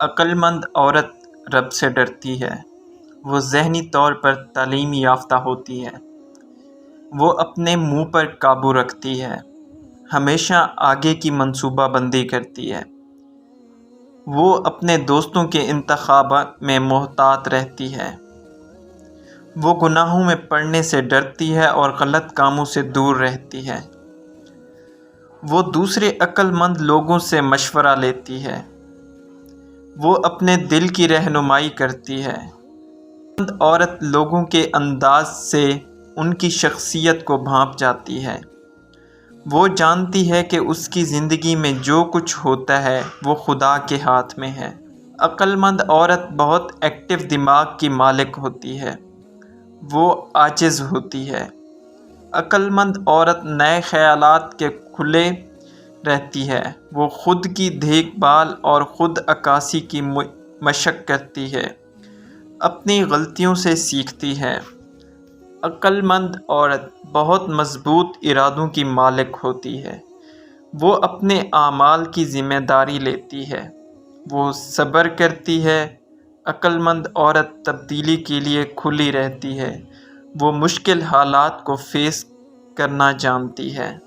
عقل مند عورت رب سے ڈرتی ہے۔ وہ ذہنی طور پر تعلیم یافتہ ہوتی ہے۔ وہ اپنے منہ پر قابو رکھتی ہے۔ ہمیشہ آگے کی منصوبہ بندی کرتی ہے۔ وہ اپنے دوستوں کے انتخابات میں محتاط رہتی ہے۔ وہ گناہوں میں پڑنے سے ڈرتی ہے اور غلط کاموں سے دور رہتی ہے۔ وہ دوسرے عقل مند لوگوں سے مشورہ لیتی ہے۔ وہ اپنے دل کی رہنمائی کرتی ہے۔ عقل مند عورت لوگوں کے انداز سے ان کی شخصیت کو بھانپ جاتی ہے۔ وہ جانتی ہے کہ اس کی زندگی میں جو کچھ ہوتا ہے وہ خدا کے ہاتھ میں ہے۔ عقل مند عورت بہت ایکٹیو دماغ کی مالک ہوتی ہے۔ وہ عاجز ہوتی ہے۔ عقل مند عورت نئے خیالات کے کھلے رہتی ہے۔ وہ خود کی دیکھ بھال اور خود عکاسی کی مشق کرتی ہے۔ اپنی غلطیوں سے سیکھتی ہے۔ عقل مند عورت بہت مضبوط ارادوں کی مالک ہوتی ہے۔ وہ اپنے اعمال کی ذمہ داری لیتی ہے۔ وہ صبر کرتی ہے۔ عقل مند عورت تبدیلی کے لیے کھلی رہتی ہے۔ وہ مشکل حالات کو فیس کرنا جانتی ہے۔